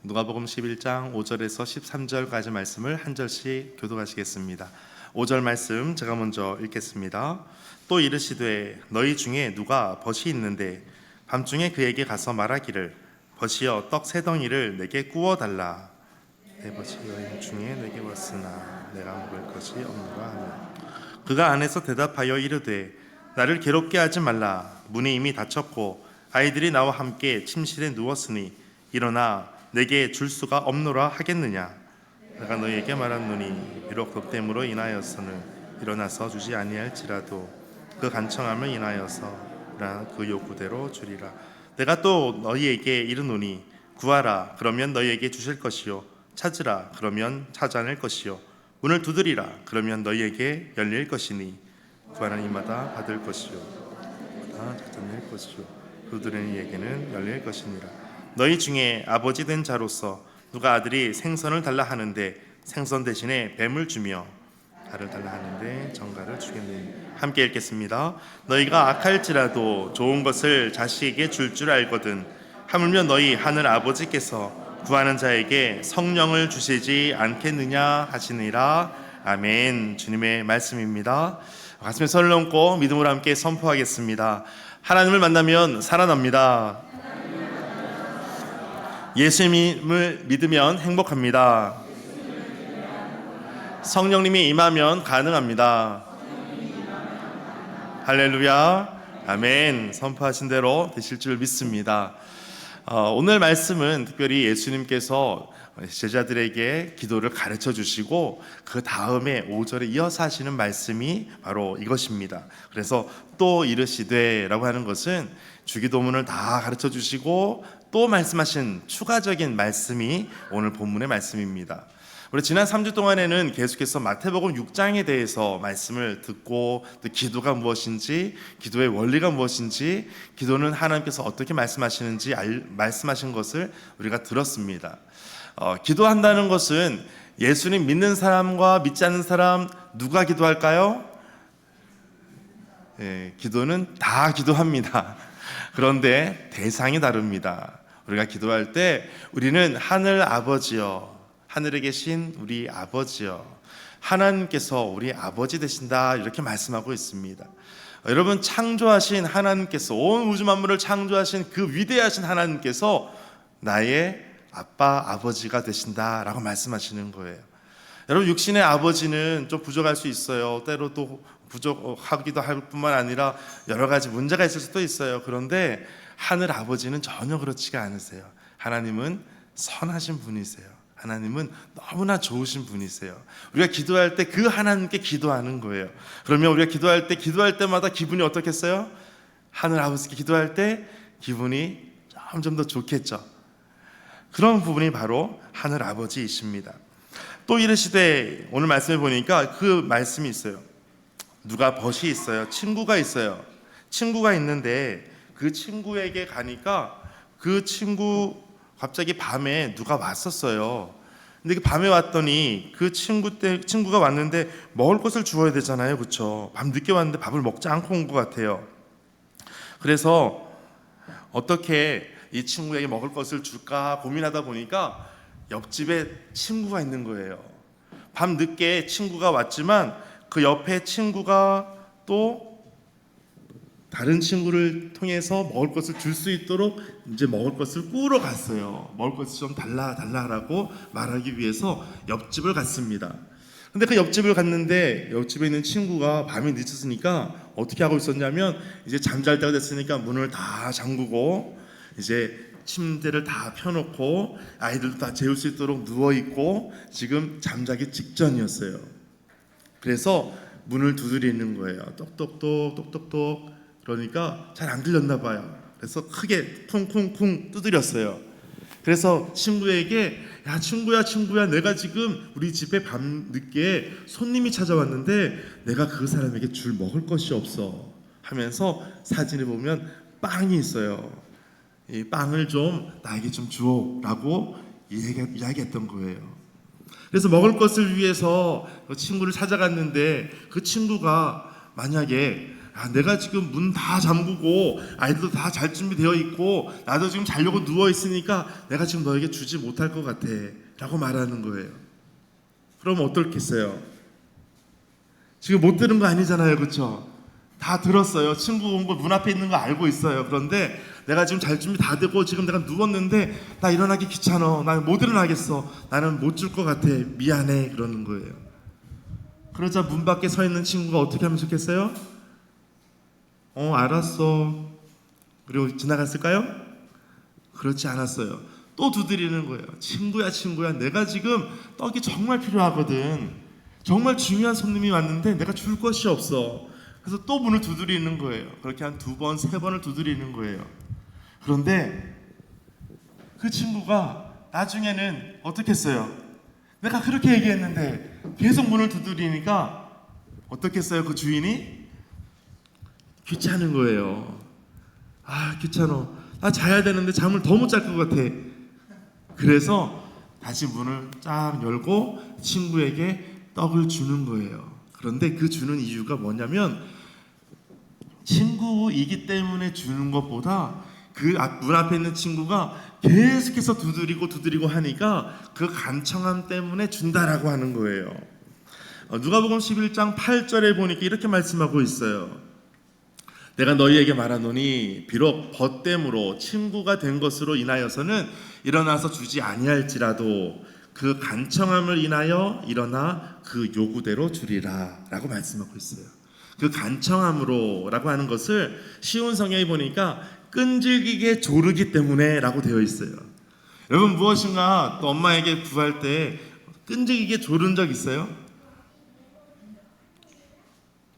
누가복음 11장 5절에서 13절까지 말씀을 한 절씩 교독하시겠습니다. 5절 말씀 제가 먼저 읽겠습니다. 또 이르시되 너희 중에 누가 벗이 있는데 밤중에 그에게 가서 말하기를 벗이여 떡 세 덩이를 내게 구워 달라. 내 벗이 너희 중에 내게 왔으나 내가 먹을 것이 없노라 하며 그가 안에서 대답하여 이르되 나를 괴롭게 하지 말라. 문이 이미 닫혔고 아이들이 나와 함께 침실에 누웠으니 일어나 내게 줄 수가 없노라 하겠느냐. 내가 너희에게 말하노니 비록 덕됨으로 인하여서는 일어나서 주지 아니할지라도 그 간청함을 인하여서 그 요구대로 주리라. 내가 또 너희에게 이르노니 구하라 그러면 너희에게 주실 것이요 찾으라 그러면 찾아낼 것이요 문을 두드리라 그러면 너희에게 열릴 것이니 구하는 이마다 받을 것이요 다 찾아낼 것이요 두드리는 이에게는 열릴 것이니라. 너희 중에 아버지 된 자로서 누가 아들이 생선을 달라 하는데 생선 대신에 뱀을 주며 달을 달라 하는데 정갈을 주겠느냐. 함께 읽겠습니다. 너희가 악할지라도 좋은 것을 자식에게 줄 줄 알거든 하물며 너희 하늘 아버지께서 구하는 자에게 성령을 주시지 않겠느냐 하시니라. 아멘. 주님의 말씀입니다. 가슴에 손을 얹고 믿음으로 함께 선포하겠습니다. 하나님을 만나면 살아납니다. 예수님을 믿으면 행복합니다. 성령님이 임하면 가능합니다. 할렐루야. 아멘. 선포하신 대로 되실 줄 믿습니다. 오늘 말씀은 특별히 예수님께서 제자들에게 기도를 가르쳐 주시고 그 다음에 5절에 이어서 하시는 말씀이 바로 이것입니다. 그래서 또 이르시되 라고 하는 것은 주기도문을 다 가르쳐 주시고 또 말씀하신 추가적인 말씀이 오늘 본문의 말씀입니다. 우리 지난 3주 동안에는 계속해서 마태복음 6장에 대해서 말씀을 듣고 또 기도가 무엇인지, 기도의 원리가 무엇인지, 기도는 하나님께서 어떻게 말씀하시는지 말씀하신 것을 우리가 들었습니다. 기도한다는 것은 예수님 믿는 사람과 믿지 않는 사람 누가 기도할까요? 기도는 다 기도합니다. 그런데 대상이 다릅니다. 우리가 기도할 때 우리는 하늘 아버지여, 하늘에 계신 우리 아버지여, 하나님께서 우리 아버지 되신다 이렇게 말씀하고 있습니다. 여러분, 창조하신 하나님께서, 온 우주 만물을 창조하신 그 위대하신 하나님께서 나의 아빠, 아버지가 되신다라고 말씀하시는 거예요. 여러분, 육신의 아버지는 좀 부족할 수 있어요. 때로 또 부족하기도 할 뿐만 아니라 여러 가지 문제가 있을 수도 있어요. 그런데 하늘 아버지는 전혀 그렇지가 않으세요. 하나님은 선하신 분이세요. 하나님은 너무나 좋으신 분이세요. 우리가 기도할 때 그 하나님께 기도하는 거예요. 그러면 우리가 기도할 때마다 기분이 어떻겠어요? 하늘 아버지께 기도할 때 기분이 점점 더 좋겠죠. 그런 부분이 바로 하늘 아버지이십니다. 또 이르시되, 오늘 말씀을 보니까 그 말씀이 있어요. 누가 벗이 있어요. 친구가 있어요. 친구가 있는데 그 친구에게 가니까 그 친구 갑자기 밤에 누가 왔었어요. 근데 그 밤에 왔더니 그 친구가 왔는데 먹을 것을 주어야 되잖아요. 그렇죠? 밤 늦게 왔는데 밥을 먹지 않고 온 것 같아요. 그래서 어떻게 이 친구에게 먹을 것을 줄까 고민하다 보니까 옆집에 친구가 있는 거예요. 밤 늦게 친구가 왔지만 그 옆에 친구가 또 다른 친구를 통해서 먹을 것을 줄 수 있도록 이제 먹을 것을 꾸러 갔어요. 먹을 것을 좀 달라라고 말하기 위해서 옆집을 갔습니다. 근데 그 옆집을 갔는데 옆집에 있는 친구가 밤이 늦었으니까 어떻게 하고 있었냐면 이제 잠잘 때가 됐으니까 문을 다 잠그고 이제 침대를 다 펴놓고 아이들도 다 재울 수 있도록 누워있고 지금 잠자기 직전이었어요. 그래서 문을 두드리는 거예요. 똑똑똑. 그러니까 잘 안 들렸나 봐요. 그래서 크게 쿵쿵쿵 두드렸어요. 그래서 친구에게 야 친구야 내가 지금 우리 집에 밤 늦게 손님이 찾아왔는데 내가 그 사람에게 줄 먹을 것이 없어 하면서 사진을 보면 빵이 있어요. 이 빵을 좀 나에게 좀 주어라고 이야기했던 거예요. 그래서 먹을 것을 위해서 그 친구를 찾아갔는데 그 친구가 만약에 내가 지금 문 다 잠그고 아이들도 다 잘 준비되어 있고 나도 지금 자려고 누워 있으니까 내가 지금 너에게 주지 못할 것 같아 라고 말하는 거예요. 그럼 어떻겠어요? 지금 못 들은 거 아니잖아요, 그렇죠? 다 들었어요. 친구 온 거 문 앞에 있는 거 알고 있어요. 그런데 내가 지금 잘 준비 다 되고 지금 내가 누웠는데 나 일어나기 귀찮아. 나 못 일어나겠어. 나는 못 줄 것 같아. 미안해. 그러는 거예요. 그러자 문 밖에 서 있는 친구가 어떻게 하면 좋겠어요? 알았어. 그리고 지나갔을까요? 그렇지 않았어요. 또 두드리는 거예요. 친구야, 내가 지금 떡이 정말 필요하거든. 정말 중요한 손님이 왔는데 내가 줄 것이 없어. 그래서 또 문을 두드리는 거예요. 그렇게 한 2번, 3번을 두드리는 거예요. 그런데 그 친구가 나중에는 어떻게 했어요? 내가 그렇게 얘기했는데 계속 문을 두드리니까 어떻게 했어요? 그 주인이 귀찮은 거예요. 귀찮아. 나 자야 되는데 잠을 더 못 잘 것 같아. 그래서 다시 문을 쫙 열고 친구에게 떡을 주는 거예요. 그런데 그 주는 이유가 뭐냐면 친구이기 때문에 주는 것보다 그 문 앞에 있는 친구가 계속해서 두드리고 하니까 그 간청함 때문에 준다라고 하는 거예요. 누가복음 11장 8절에 보니까 이렇게 말씀하고 있어요. 내가 너희에게 말하노니 비록 벗됨으로 친구가 된 것으로 인하여서는 일어나서 주지 아니할지라도 그 간청함을 인하여 일어나 그 요구대로 주리라 라고 말씀하고 있어요. 그 간청함으로 라고 하는 것을 쉬운 성경에 보니까 끈질기게 조르기 때문에 라고 되어 있어요. 여러분 무엇인가 또 엄마에게 구할 때 끈질기게 조른 적 있어요?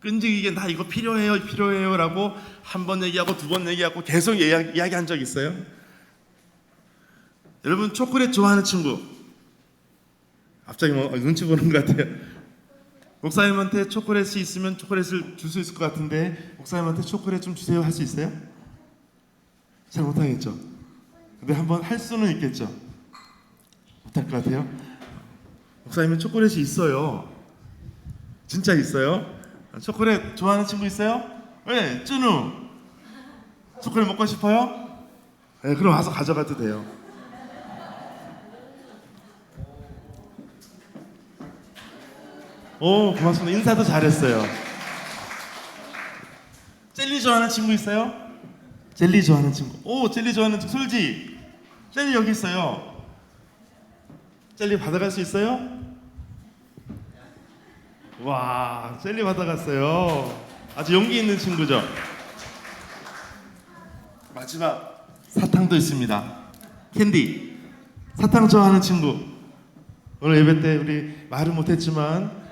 끈질기게 나 이거 필요해요 라고 한 번 얘기하고 2번 얘기하고 계속 이야기한 적 있어요? 여러분 초콜릿 좋아하는 친구 갑자기 눈치 보는 것 같아요. 목사님한테 초콜릿이 있으면 초콜릿을 줄 수 있을 것 같은데 목사님한테 초콜릿 좀 주세요 할 수 있어요? 잘 못하겠죠? 근데 한번 할 수는 있겠죠? 못할 것 같아요? 목사님은 초콜릿이 있어요. 진짜 있어요? 초콜릿 좋아하는 친구 있어요? 네, 쭈누 초콜릿 먹고 싶어요? 네, 그럼 와서 가져가도 돼요. 오, 고맙습니다. 인사도 잘했어요. 젤리 좋아하는 친구 있어요? 젤리 좋아하는 친구. 오, 젤리 좋아하는 친구. 솔지 젤리 여기 있어요. 젤리 받아갈 수 있어요? 와, 젤리 받아갔어요. 아주 용기 있는 친구죠. 마지막 사탕도 있습니다. 캔디 사탕 좋아하는 친구. 오늘 예배 때 우리 말은 못했지만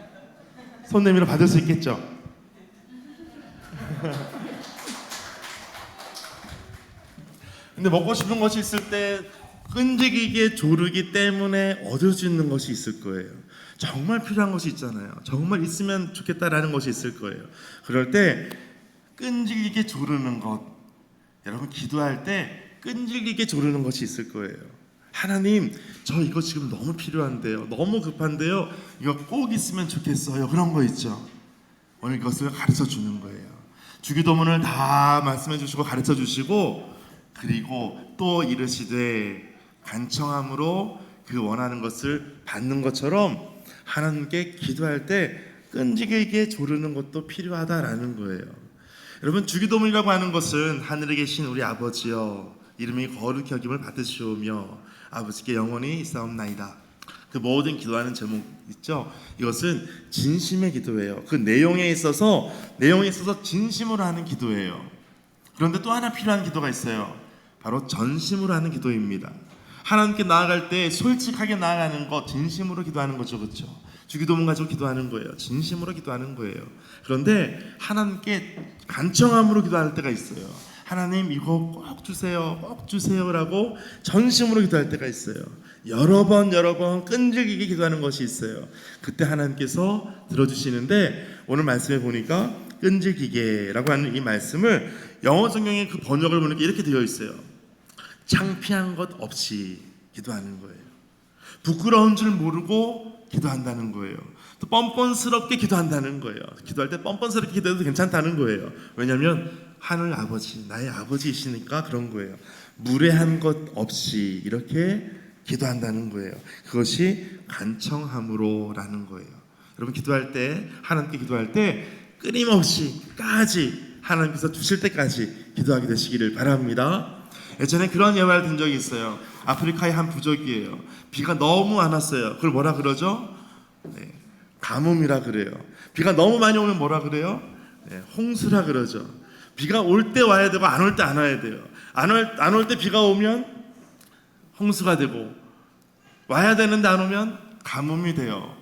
손 내밀어 받을 수 있겠죠? 근데 먹고 싶은 것이 있을 때 끈질기게 조르기 때문에 얻을 수 있는 것이 있을 거예요. 정말 필요한 것이 있잖아요. 정말 있으면 좋겠다라는 것이 있을 거예요. 그럴 때 끈질기게 조르는 것, 여러분 기도할 때 끈질기게 조르는 것이 있을 거예요. 하나님, 저 이거 지금 너무 필요한데요. 너무 급한데요. 이거 꼭 있으면 좋겠어요. 그런 거 있죠. 오늘 이것을 가르쳐 주는 거예요. 주기도문을 다 말씀해 주시고 가르쳐 주시고 그리고 또 이르시되 간청함으로 그 원하는 것을 받는 것처럼 하나님께 기도할 때 끈질기게 조르는 것도 필요하다라는 거예요. 여러분 주기도문이라고 하는 것은 하늘에 계신 우리 아버지여 이름이 거룩히 여김을 받으시오며 아버지께 영원히 있사옵나이다. 그 모든 기도하는 제목 있죠. 이것은 진심의 기도예요. 그 내용에 있어서 진심으로 하는 기도예요. 그런데 또 하나 필요한 기도가 있어요. 바로 전심으로 하는 기도입니다. 하나님께 나아갈 때 솔직하게 나아가는 것, 진심으로 기도하는 거죠, 그렇죠? 주기도문 가지고 기도하는 거예요. 진심으로 기도하는 거예요. 그런데 하나님께 간청함으로 기도할 때가 있어요. 하나님 이거 꼭 주세요라고 전심으로 기도할 때가 있어요. 여러 번 끈질기게 기도하는 것이 있어요. 그때 하나님께서 들어주시는데 오늘 말씀에 보니까 끈질기게라고 하는 이 말씀을 영어 성경의 그 번역을 보니까 이렇게 되어 있어요. 창피한 것 없이 기도하는 거예요. 부끄러운 줄 모르고 기도한다는 거예요. 또 뻔뻔스럽게 기도한다는 거예요. 기도할 때 뻔뻔스럽게 기도해도 괜찮다는 거예요. 왜냐하면 하늘 아버지, 나의 아버지이시니까 그런 거예요. 무례한 것 없이 이렇게 기도한다는 거예요. 그것이 간청함으로라는 거예요. 여러분 기도할 때, 하나님께 기도할 때 끊임없이 끝까지 하나님께서 주실 때까지 기도하게 되시기를 바랍니다. 예전에 그런 예화를 든 적이 있어요. 아프리카의 한 부족이에요. 비가 너무 안 왔어요. 그걸 뭐라 그러죠? 네, 가뭄이라 그래요. 비가 너무 많이 오면 뭐라 그래요? 네, 홍수라 그러죠. 비가 올 때 와야 되고 안 올 때 안 와야 돼요. 안 올 때 비가 오면 홍수가 되고, 와야 되는데 안 오면 가뭄이 돼요.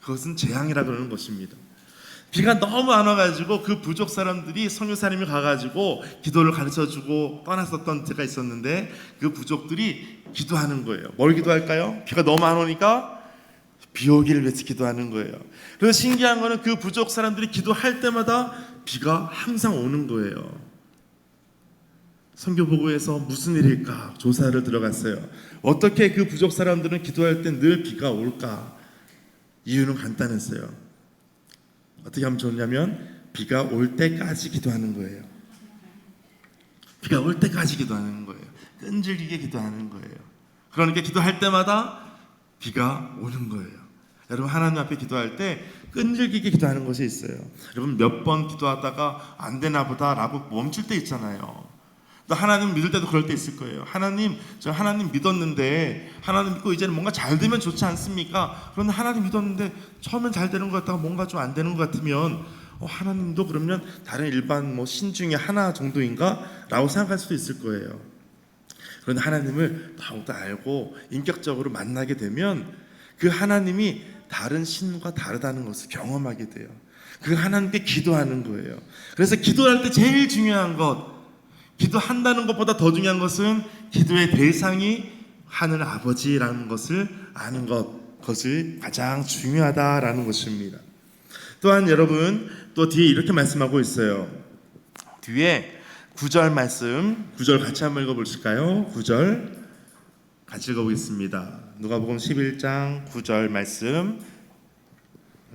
그것은 재앙이라 그러는 것입니다. 비가 너무 안 와가지고 그 부족 사람들이 선교사님이 가가지고 기도를 가르쳐주고 떠났었던 때가 있었는데, 그 부족들이 기도하는 거예요. 뭘 기도할까요? 비가 너무 안 오니까 비 오기를 위해서 기도하는 거예요. 그래서 신기한 거는 그 부족 사람들이 기도할 때마다 비가 항상 오는 거예요. 선교보고에서 무슨 일일까 조사를 들어갔어요. 어떻게 그 부족 사람들은 기도할 때 늘 비가 올까? 이유는 간단했어요. 어떻게 하면 좋냐면 비가 올 때까지 기도하는 거예요. 비가 올 때까지 기도하는 거예요. 끈질기게 기도하는 거예요. 그러니까 기도할 때마다 비가 오는 거예요. 여러분 하나님 앞에 기도할 때 끈질기게 기도하는 것이 있어요. 여러분 몇 번 기도하다가 안 되나 보다 라고 멈출 때 있잖아요. 또 하나님 믿을 때도 그럴 때 있을 거예요. 하나님, 저 하나님 믿었는데, 하나님 믿고 이제는 뭔가 잘 되면 좋지 않습니까? 그런데 하나님 믿었는데 처음엔 잘 되는 것 같다가 뭔가 좀 안 되는 것 같으면 하나님도 그러면 다른 일반 신 중에 하나 정도인가? 라고 생각할 수도 있을 거예요. 그런데 하나님을 더욱더 알고 인격적으로 만나게 되면 그 하나님이 다른 신과 다르다는 것을 경험하게 돼요. 그 하나님께 기도하는 거예요. 그래서 기도할 때 제일 중요한 것, 기도한다는 것보다 더 중요한 것은 기도의 대상이 하늘 아버지라는 것을 아는 것, 그것이 가장 중요하다라는 것입니다. 또한 여러분 또 뒤에 이렇게 말씀하고 있어요. 뒤에 9절 말씀, 9절 같이 한번 읽어보실까요? 9절 같이 읽어보겠습니다. 누가복음 11장 9절 말씀,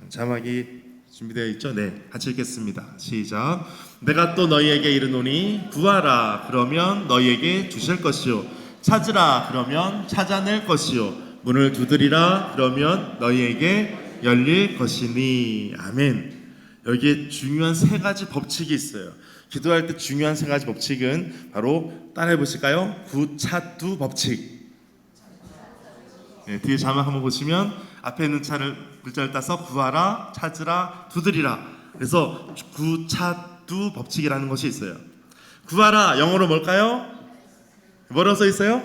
자막이 준비되어 있죠? 네, 같이 읽겠습니다. 시작. 내가 또 너희에게 이르노니 구하라 그러면 너희에게 주실 것이요, 찾으라 그러면 찾아낼 것이요, 문을 두드리라 그러면 너희에게 열릴 것이니. 아멘. 여기에 중요한 세 가지 법칙이 있어요. 기도할 때 중요한 세 가지 법칙은 바로 따라해 보실까요? 구차두 법칙. 네, 뒤에 자막 한번 보시면 앞에 있는 글자를 따서 구하라, 찾으라, 두드리라. 그래서 구차두 법칙이라는 것이 있어요. 구하라 영어로 뭘까요? 뭐라고 써 있어요?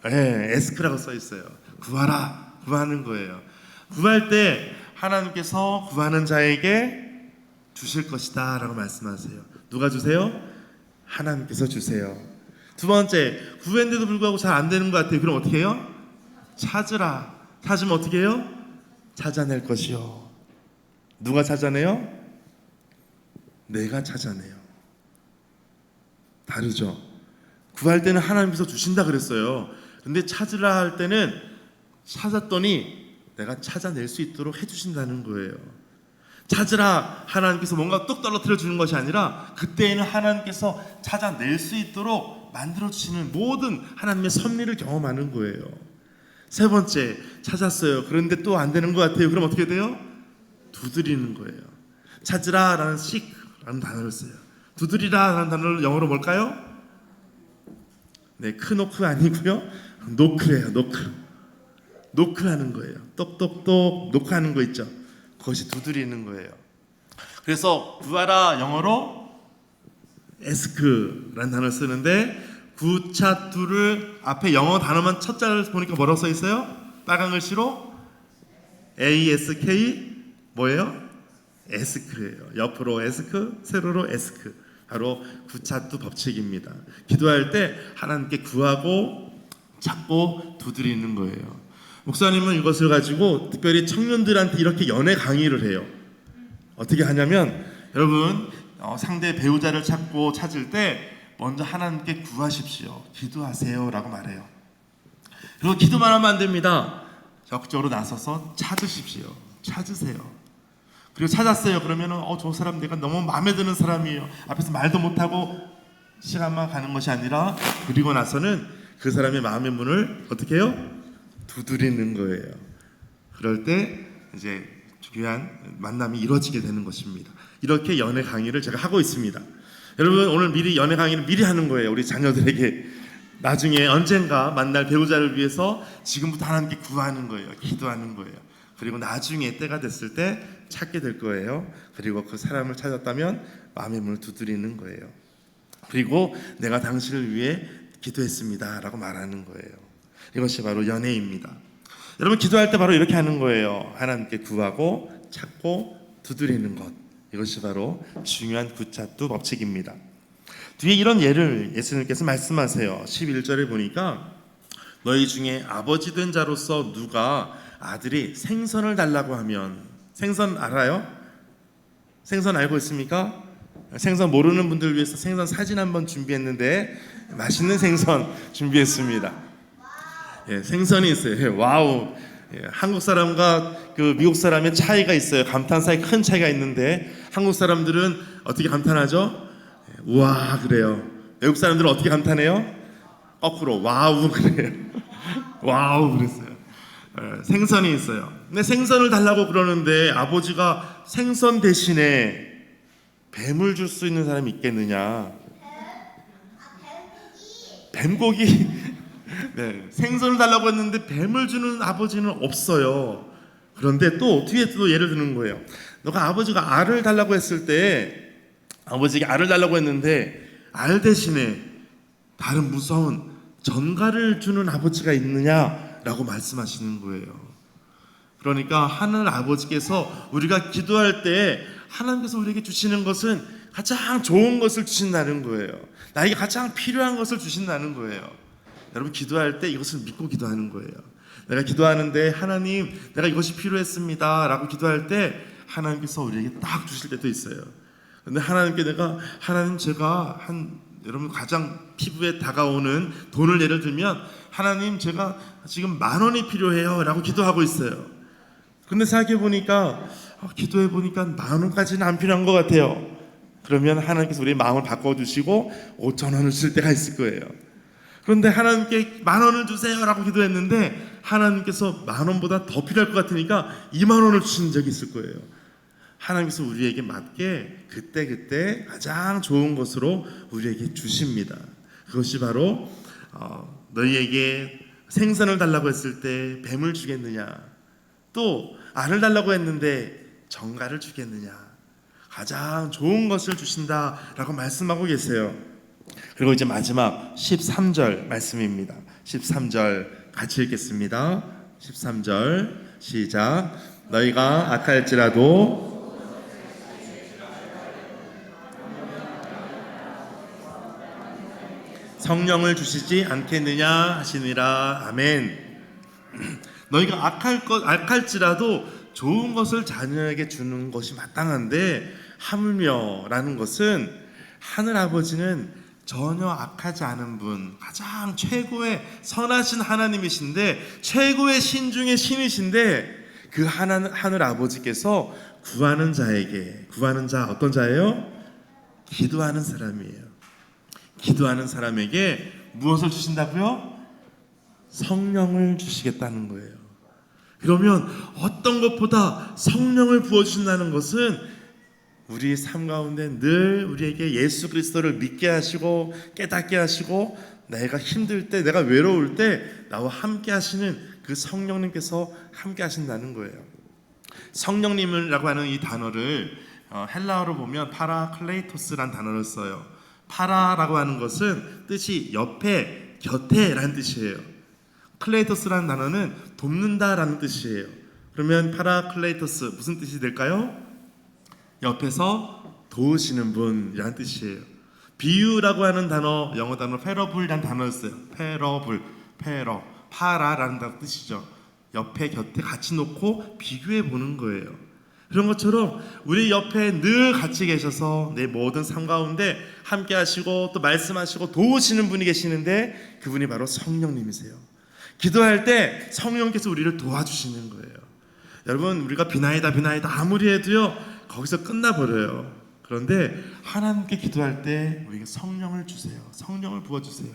네, 에스크라고 써 있어요. 구하라, 구하는 거예요. 구할 때 하나님께서 구하는 자에게 주실 것이다 라고 말씀하세요. 누가 주세요? 하나님께서 주세요. 두 번째, 구했는데도 불구하고 잘 안 되는 것 같아요. 그럼 어떻게 해요? 찾으라. 찾으면 어떻게 해요? 찾아낼 것이요. 누가 찾아내요? 내가 찾아내요. 다르죠. 구할 때는 하나님께서 주신다 그랬어요. 근데 찾으라 할 때는 찾았더니 내가 찾아낼 수 있도록 해주신다는 거예요. 찾으라, 하나님께서 뭔가 뚝 떨어뜨려 주는 것이 아니라 그때에는 하나님께서 찾아낼 수 있도록 만들어 주시는 모든 하나님의 섭리를 경험하는 거예요. 세 번째, 찾았어요. 그런데 또 안 되는 것 같아요. 그럼 어떻게 돼요? 두드리는 거예요. 찾으라라는 seek라는 단어를 써요. 두드리라라는 단어를 영어로 뭘까요? 네, 크노크 아니고요. 노크예요. 노크하는 거예요. 똑똑똑 노크하는 거 있죠. 그것이 두드리는 거예요. 그래서 구하라 영어로 ask라는 단어를 쓰는데, 구차투를 앞에 영어 단어만 첫 자를 보니까 뭐라고 써 있어요? 빨간 글씨로 ask 뭐예요? ask예요. 옆으로 ask, 세로로 ask. 바로 구차투 법칙입니다. 기도할 때 하나님께 구하고 찾고 두드리는 거예요. 목사님은 이것을 가지고 특별히 청년들한테 이렇게 연애 강의를 해요. 어떻게 하냐면, 여러분 상대 배우자를 찾을 때 먼저 하나님께 구하십시오. 기도하세요 라고 말해요. 그리고 기도만 하면 안 됩니다. 적극적으로 나서서 찾으십시오. 찾으세요. 그리고 찾았어요. 그러면은 저 사람 내가 너무 마음에 드는 사람이에요. 앞에서 말도 못하고 시간만 가는 것이 아니라 그리고 나서는 그 사람의 마음의 문을 어떻게 해요? 두드리는 거예요. 그럴 때 이제 귀한 만남이 이루어지게 되는 것입니다. 이렇게 연애 강의를 제가 하고 있습니다. 여러분 오늘 미리 연애 강의를 미리 하는 거예요. 우리 자녀들에게 나중에 언젠가 만날 배우자를 위해서 지금부터 하나님께 구하는 거예요. 기도하는 거예요. 그리고 나중에 때가 됐을 때 찾게 될 거예요. 그리고 그 사람을 찾았다면 마음의 문을 두드리는 거예요. 그리고 내가 당신을 위해 기도했습니다 라고 말하는 거예요. 이것이 바로 연애입니다. 여러분 기도할 때 바로 이렇게 하는 거예요. 하나님께 구하고 찾고 두드리는 것. 이것이 바로 중요한 굿잡두 법칙입니다. 뒤에 이런 예를 예수님께서 말씀하세요. 11절에 보니까 너희 중에 아버지 된 자로서 누가 아들이 생선을 달라고 하면, 생선 알아요? 생선 알고 있습니까? 생선 모르는 분들 위해서 생선 사진 한번 준비했는데 맛있는 생선 준비했습니다. 예, 생선이 있어요. 와우. 예, 한국 사람과 그 미국 사람의 차이가 있어요. 감탄사에 큰 차이가 있는데 한국 사람들은 어떻게 감탄하죠? 예, 우와 그래요. 외국 사람들은 어떻게 감탄해요? 거꾸로 와우 그래요. 와우 그랬어요. 예, 생선이 있어요. 근데 생선을 달라고 그러는데 아버지가 생선 대신에 뱀을 줄 수 있는 사람이 있겠느냐? 뱀고기. 네, 생선을 달라고 했는데 뱀을 주는 아버지는 없어요. 그런데 또 뒤에 또 예를 드는 거예요. 너가 아버지가 알을 달라고 했을 때 아버지가 알을 달라고 했는데 알 대신에 다른 무서운 전갈을 주는 아버지가 있느냐라고 말씀하시는 거예요. 그러니까 하늘 아버지께서 우리가 기도할 때 하나님께서 우리에게 주시는 것은 가장 좋은 것을 주신다는 거예요. 나에게 가장 필요한 것을 주신다는 거예요. 여러분 기도할 때 이것을 믿고 기도하는 거예요. 내가 기도하는데 하나님 내가 이것이 필요했습니다 라고 기도할 때 하나님께서 우리에게 딱 주실 때도 있어요. 근데 하나님께 하나님 제가 여러분 가장 피부에 다가오는 돈을 예를 들면 하나님 제가 지금 10,000원이 필요해요 라고 기도하고 있어요. 근데 생각해 보니까 기도해 보니까 10,000원까지는 안 필요한 것 같아요. 그러면 하나님께서 우리의 마음을 바꿔주시고 5,000원을 줄 때가 있을 거예요. 그런데 하나님께 10,000원을 주세요 라고 기도했는데 하나님께서 10,000원보다 더 필요할 것 같으니까 20,000원을 주신 적이 있을 거예요. 하나님께서 우리에게 맞게 그때 가장 좋은 것으로 우리에게 주십니다. 그것이 바로 너희에게 생선을 달라고 했을 때 뱀을 주겠느냐, 또 알을 달라고 했는데 정갈을 주겠느냐, 가장 좋은 것을 주신다라고 말씀하고 계세요. 그리고 이제 마지막 13절 말씀입니다. 13절 같이 읽겠습니다. 13절 시작. 너희가 악할지라도 성령을 주시지 않겠느냐 하시니라. 아멘. 너희가 악할지라도 좋은 것을 자녀에게 주는 것이 마땅한데 하물며라는 것은 하늘 아버지는 전혀 악하지 않은 분, 가장 최고의 선하신 하나님이신데 최고의 신 중의 신이신데 그 하늘 아버지께서 구하는 자 어떤 자예요? 기도하는 사람이에요. 기도하는 사람에게 무엇을 주신다고요? 성령을 주시겠다는 거예요. 그러면 어떤 것보다 성령을 부어주신다는 것은 우리 삶 가운데 늘 우리에게 예수 그리스도를 믿게 하시고 깨닫게 하시고 내가 힘들 때 내가 외로울 때 나와 함께 하시는 그 성령님께서 함께 하신다는 거예요. 성령님이라고 하는 이 단어를 헬라어로 보면 파라클레이토스라는 단어를 써요. 파라라고 하는 것은 뜻이 옆에, 곁에 라는 뜻이에요. 클레이토스라는 단어는 돕는다라는 뜻이에요. 그러면 파라클레이토스 무슨 뜻이 될까요? 옆에서 도우시는 분이라는 뜻이에요. 비유라고 하는 단어, 영어 단어 패러블이라는 단어였어요. 파라라는 뜻이죠. 옆에 곁에 같이 놓고 비교해 보는 거예요. 그런 것처럼 우리 옆에 늘 같이 계셔서 내 모든 삶 가운데 함께 하시고 또 말씀하시고 도우시는 분이 계시는데 그분이 바로 성령님이세요. 기도할 때 성령께서 우리를 도와주시는 거예요. 여러분, 우리가 비나이다 아무리 해도요 거기서 끝나버려요. 그런데 하나님께 기도할 때 우리에게 성령을 주세요. 성령을 부어주세요.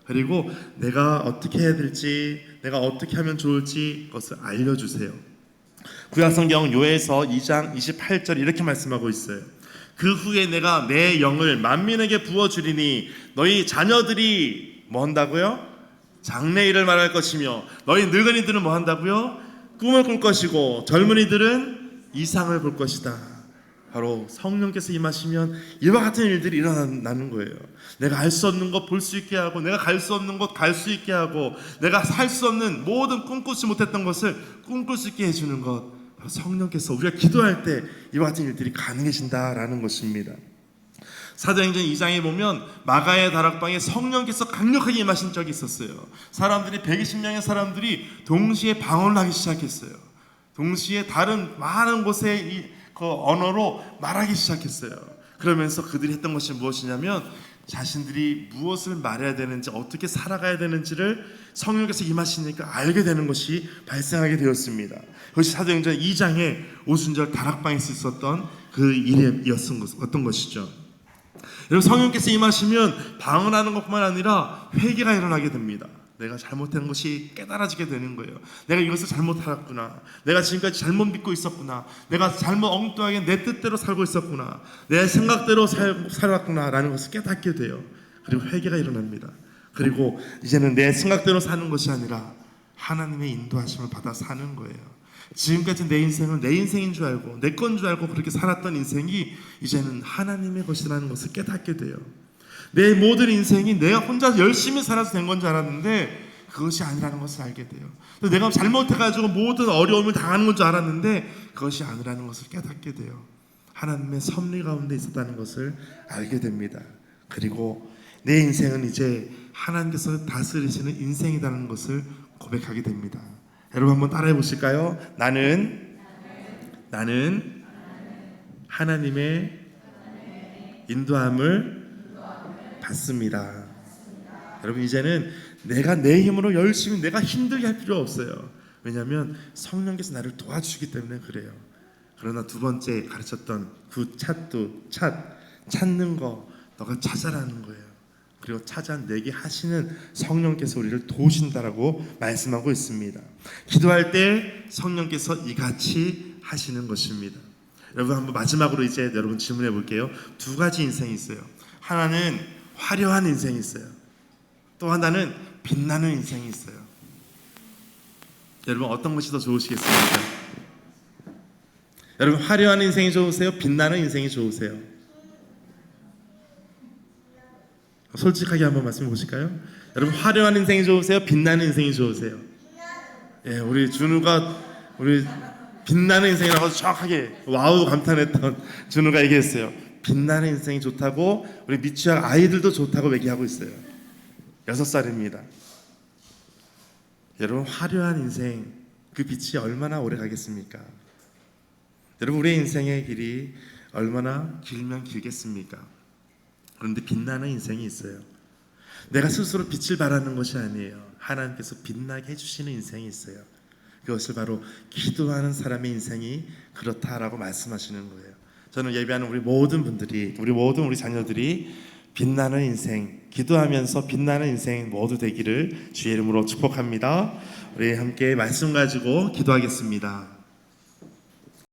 그리고 내가 어떻게 해야 될지, 내가 어떻게 하면 좋을지 그것을 알려주세요. 구약성경 요엘서 2장 28절 이렇게 말씀하고 있어요. 그 후에 내가 내 영을 만민에게 부어주리니 너희 자녀들이 뭐 한다고요? 장래일을 말할 것이며 너희 늙은이들은 뭐 한다고요? 꿈을 꿀 것이고 젊은이들은 이상을 볼 것이다. 바로 성령께서 임하시면 이와 같은 일들이 일어나는 거예요. 내가 알 수 없는 것 볼 수 있게 하고, 내가 갈 수 없는 곳 갈 수 있게 하고, 내가 살 수 없는 모든 꿈꾸지 못했던 것을 꿈꿀 수 있게 해주는 것, 바로 성령께서 우리가 기도할 때 이와 같은 일들이 가능해진다라는 것입니다. 사도행전 2장에 보면 마가의 다락방에 성령께서 강력하게 임하신 적이 있었어요. 사람들이 120명의 사람들이 동시에 방언을 하기 시작했어요. 동시에 다른 많은 곳에 그 언어로 말하기 시작했어요. 그러면서 그들이 했던 것이 무엇이냐면 자신들이 무엇을 말해야 되는지, 어떻게 살아가야 되는지를 성령께서 임하시니까 알게 되는 것이 발생하게 되었습니다. 그것이 사도행전 2장에 오순절 다락방에서 있었던 그 일이었던 어떤 것이죠. 여러분, 성령께서 임하시면 방언하는 것뿐만 아니라 회개가 일어나게 됩니다. 내가 잘못한 것이 깨달아지게 되는 거예요. 내가 이것을 잘못 알았구나. 내가 지금까지 잘못 믿고 있었구나. 내가 잘못 엉뚱하게 내 뜻대로 살고 있었구나. 내 생각대로 살았구나 라는 것을 깨닫게 돼요. 그리고 회개가 일어납니다. 그리고 이제는 내 생각대로 사는 것이 아니라 하나님의 인도하심을 받아 사는 거예요. 지금까지 내 인생은 내 인생인 줄 알고 내 건 줄 알고 그렇게 살았던 인생이 이제는 하나님의 것이라는 것을 깨닫게 돼요. 내 모든 인생이 내가 혼자 열심히 살아서 된 건 줄 알았는데 그것이 아니라는 것을 알게 돼요. 내가 잘못해가지고 모든 어려움을 당하는 건 줄 알았는데 그것이 아니라는 것을 깨닫게 돼요. 하나님의 섭리 가운데 있었다는 것을 알게 됩니다. 그리고 내 인생은 이제 하나님께서 다스리시는 인생이라는 것을 고백하게 됩니다. 여러분 한번 따라해 보실까요? 나는 하나님의 인도함을 받습니다. 여러분, 이제는 내가 내 힘으로 열심히 내가 힘들게 할 필요 없어요. 왜냐하면 성령께서 나를 도와주시기 때문에 그래요. 그러나 두 번째 가르쳤던 그 찾는 거 너가 찾아라는 거예요. 그리고 찾아내게 하시는 성령께서 우리를 도우신다라고 말씀하고 있습니다. 기도할 때 성령께서 이같이 하시는 것입니다. 여러분, 한번 마지막으로 이제 여러분 질문해 볼게요. 두 가지 인생이 있어요. 하나는 화려한 인생이 있어요. 또 하나는 빛나는 인생이 있어요. 여러분, 어떤 것이 더 좋으시겠습니까? 여러분, 화려한 인생이 좋으세요? 빛나는 인생이 좋으세요? 솔직하게 한번 말씀해 보실까요? 여러분, 화려한 인생이 좋으세요? 빛나는 인생이 좋으세요? 예, 우리 준우가 우리 빛나는 인생이라고 정확하게 와우 감탄했던 준우가 얘기했어요. 빛나는 인생이 좋다고 우리 미취학 아이들도 좋다고 얘기하고 있어요. 6살입니다. 여러분, 화려한 인생 그 빛이 얼마나 오래 가겠습니까? 여러분, 우리의 인생의 길이 얼마나 길면 길겠습니까? 그런데 빛나는 인생이 있어요. 내가 스스로 빛을 발하는 것이 아니에요. 하나님께서 빛나게 해주시는 인생이 있어요. 그것을 바로 기도하는 사람의 인생이 그렇다라고 말씀하시는 거예요. 저는 예배하는 우리 모든 분들이, 우리 자녀들이 빛나는 인생, 기도하면서 빛나는 인생 모두 되기를 주의 이름으로 축복합니다. 우리 함께 말씀 가지고 기도하겠습니다.